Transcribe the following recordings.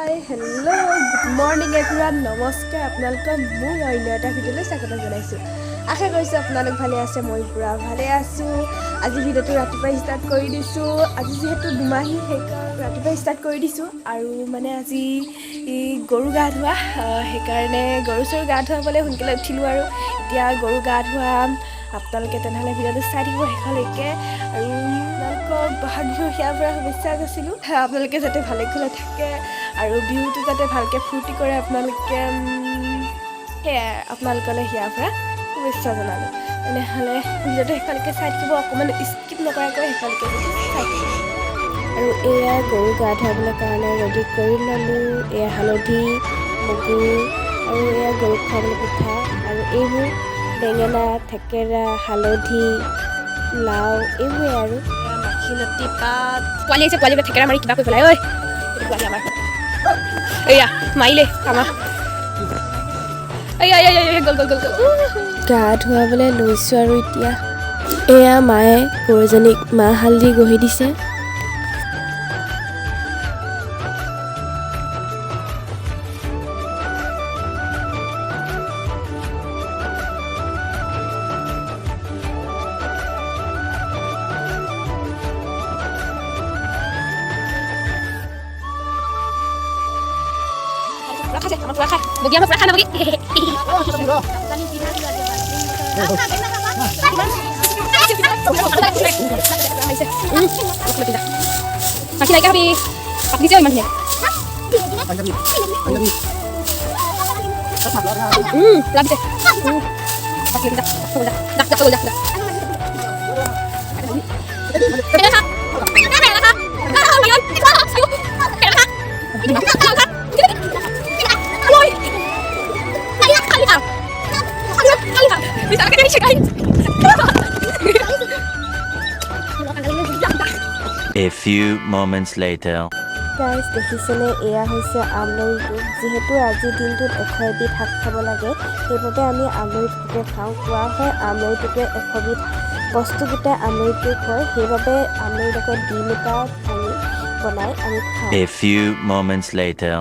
Hello' good morning everyone নমস্কাৰ আপোনালোকক মোৰ অন্য এটা ভিডিঅ'লৈ স্বাগতম জনাইছোঁ। আশা কৰিছোঁ আপোনালোক ভালে আছে, মই পূৰা ভালে আছোঁ। আজি ভিডিঅ'টো ৰাতিপুৱাই ষ্টাৰ্ট কৰি দিছোঁ। আজি যিহেতু দুমাহী সেইকাৰণে ৰাতিপুৱাই ষ্টাৰ্ট কৰি দিছোঁ। আৰু মানে আজি গৰু গা ধোৱা, সেইকাৰণে গৰু চৰু গা ধুৱাবলৈ সোনকালে উঠিলোঁ আৰু এতিয়া গৰু গা ধুৱাম। আপোনালোকে তেনেহ'লে ভিডিঅ'টো চাই থাকিব শেষলৈকে। আৰু আপোনালোকক বহাগ বিহুৰ সেয়াৰ পৰা শুভেচ্ছা যাচিলোঁ। আপোনালোকে যাতে ভালে কুশলে থাকে আৰু বিহুটো যাতে ভালকৈ ফূৰ্তি কৰে আপোনালোকে, সেয়াই আপোনালোকলৈ সেয়াৰ পৰা শুভেচ্ছা জনালোঁ। তেনেহ'লে ভিডিঅ'টো শেষলৈকে চাই থাকিব, অকণমান স্কিপ নকৰাকৈ শেষলৈকে চাই থাকিব। আৰু এয়া গৰু গা ধুৱাবলৈ কাৰণে ৰেডি কৰি ল'লোঁ। এয়া হালধি, মগু আৰু এয়া গৰুক খুৱাবলৈ পিঠা আৰু এইবোৰ বেঙেনা, থেকেৰা, হালধি, লাও এইবোৰে আৰু মাখিলতী পাত। পোৱালি আহিছে, পোৱালিবিলাক থেকেৰা মাৰি কিবা কৰি পেলাই। ঐ এইটো পোৱালি আমাৰ এয়া মাৰিলে আমাৰ গা ধুৱাবলৈ লৈছোঁ। আৰু এতিয়া এয়া মায়ে গৰুজনীক মাহ হালধি ঘঁহি দিছে। বগী আমাৰ পুৰা খানা বগী মাখি নাইকিয়া হবি পাতিছে ইমান ধুনীয়া A few moments later. Guys দেখিছেনে, এয়া হৈছে আমৰলি টোপ। যিহেতু আজিৰ দিনটোত 100 এবিধ শাক খাব লাগে, সেইবাবে আমি আমৰলি টোপে খাওঁ। কোৱা হয় আমৰলি টোপে 100 বিধ বস্তু গোটেই আমৰলি টোপ হয়, সেইবাবে আমৰলিৰ লগত ডিম এটা ভাঙি বনাই আমি খাওঁ। A few moments later.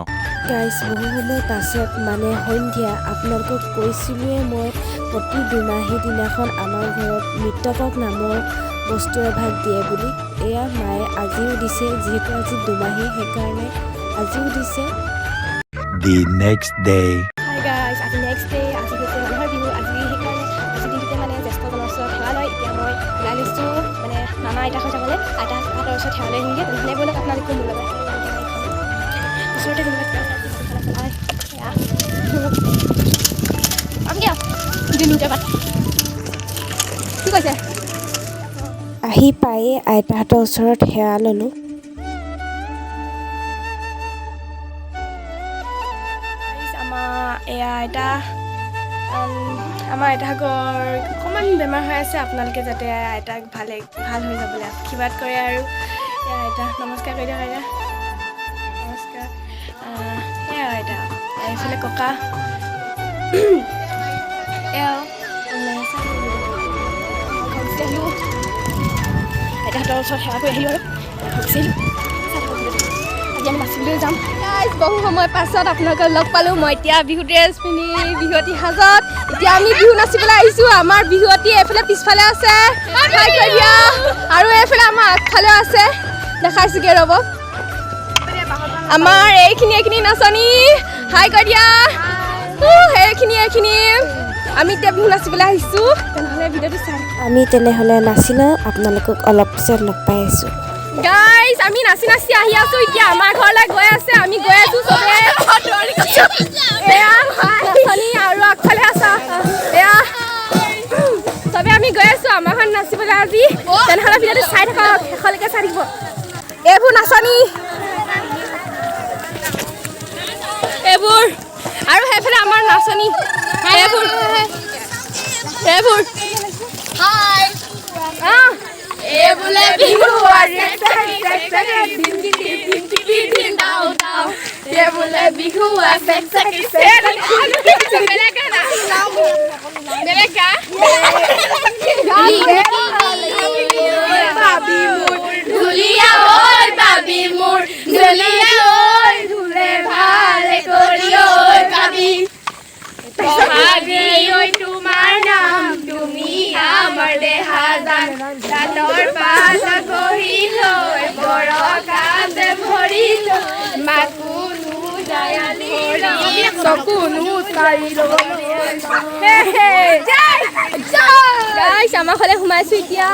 Guys বহু সময় পাছত মানে সন্ধিয়া আপোনালোকক কৈছিলোঁৱে মই প্ৰতি দুমাহী দিনাখন আমাৰ ঘৰত মৃতকক নামৰ বস্তু এভাগ দিয়ে বুলি। এয়া মায়ে আজিও দিছে, যিহেতু আজি দুমাহী সেইকাৰণে আজিও দিছে। The next day. Hi guys, আজি নেক্সট ডে। আজি হৈছে মানুহৰ বিহু। আজি সেইকাৰণে আজি দিনটোতে মানে জ্যেষ্ঠজনৰ ওচৰত সেৱা লয়। এতিয়া মই ওলাই লৈছোঁ মানে মামা আইতা হৈ যাবলৈ, আইতাহঁতৰ ওচৰত সেৱা লৈ আহিমগৈ। তেনেহ'লে ব'লক আপোনালোকে মোৰ লগত ওচৰতে কি কৈছে। আহি পায়ে আইতাহঁতৰ ওচৰত সেৱা ল'লোঁ। এয়া আইতা, আমাৰ আইতাহঁতৰ অকণমান বেমাৰ হৈ আছে। আপোনালোকে যাতে আইতাক ভাল হৈ যাবলৈ আশীৰ্বাদ কৰে। আৰু এয়া আইতা নমস্কাৰ কৰি দিয়ক। আইতা নমস্কাৰ। সেয়া আইতা, এইফালে ককা এয়াও আহিলোঁ। আইতাহঁতৰ ওচৰত সেৱা কৰি আহিলোঁ আৰু আজি আমি নাচিবলৈ যাম। বহু সময় পাছত আপোনালোকক লগ পালোঁ। মই এতিয়া বিহু ড্ৰেছ পিন্ধি বিহুৱতী সাজত এতিয়া আমি বিহু নাচিবলৈ আহিছোঁ। আমাৰ বিহুৱতী এইফালে পিছফালে আছে, আৰু এইফালে আমাৰ আগফালেও আছে, দেখাইছোঁগৈ ৰ'ব। আমাৰ এইখিনি নাচনী হাই কৈ দিয়া। এইখিনি আমি এতিয়া বিহু নাচিবলৈ আহিছোঁ। তেনেহ'লে ভিডিঅ'টো চাই আমি তেনেহ'লে নাচি লওঁ, আপোনালোকক অলপ পিছত লগ পাই আছোঁ। গাইজ আমি নাচি আহি আছোঁ। এতিয়া আমাৰ ঘৰলৈ গৈ আছে, আমি গৈ আছোঁ চবে। এয়া নাচনী আৰু আগফালে আছা, এয়া চবে আমি গৈ আছোঁ আমাৰ ঘৰত নাচিবলৈ আজি। তেনেহ'লে ভিডিঅ'টো চাই থাকক, শেষলৈকে চাই থাকিব। এইবোৰ নাচনী, এইবোৰ আৰু সেইফালে আমাৰ নাচনী, এইবোৰ বোলে বিহু বোলে বিহু ধুলিয়া ঐ বাবি মোৰ ধুলিয়া ঐ ধুলে চকুনো তাৰি গাইছ আমাৰ ফালে সোমাইছো এতিয়া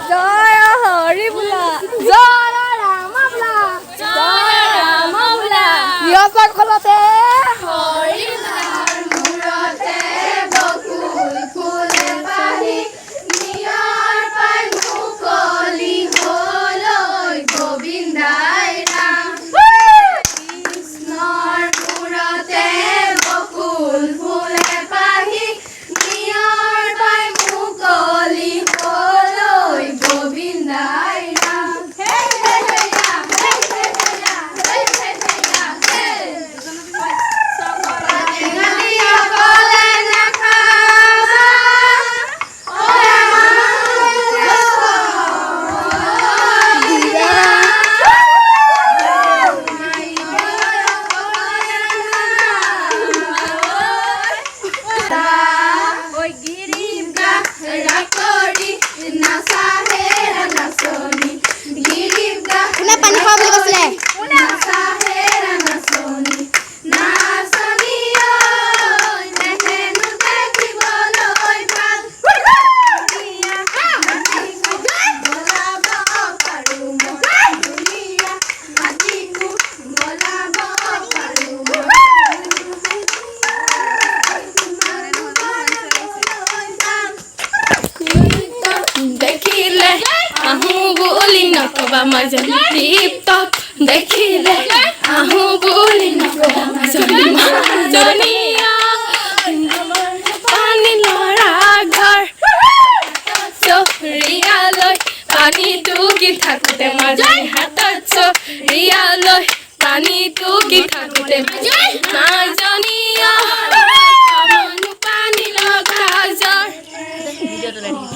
জয় হৰি বোলা জয় ৰাম বোলা জয় ৰাম বোলা নিয়মৰ কলতে হৰি মূৰতে বকুল ফুলে পাহি নিয়ৰ পাই মুকলি হলৈ গোবিন্দাই ৰাম কৃষ্ণৰ মূৰতে বকুল ফুলে পাহি নিয়ৰ পাই মুকলি হলৈ গোবিন্দাই ৰাম হে হে হে ৰাম হে হে হে ৰাম হে হে হে ৰাম হে সকলে অকলে নাখাবা কোনে পানী খাব বুলি কৈছিলে দেখিলে আহো বুলি নকবা মাজনী দীপ্ত দেখিলে আহো বুলি নকবা মাজনী মাজনীয়া পানী লৰা ঘৰ চৰিয়ালৈ পানী টুকি থাকোতে মাজনী হাতত চৰিয়ালৈ পানী টুকি থাকোতে মাজনীয়া পানী লগা জ্বৰ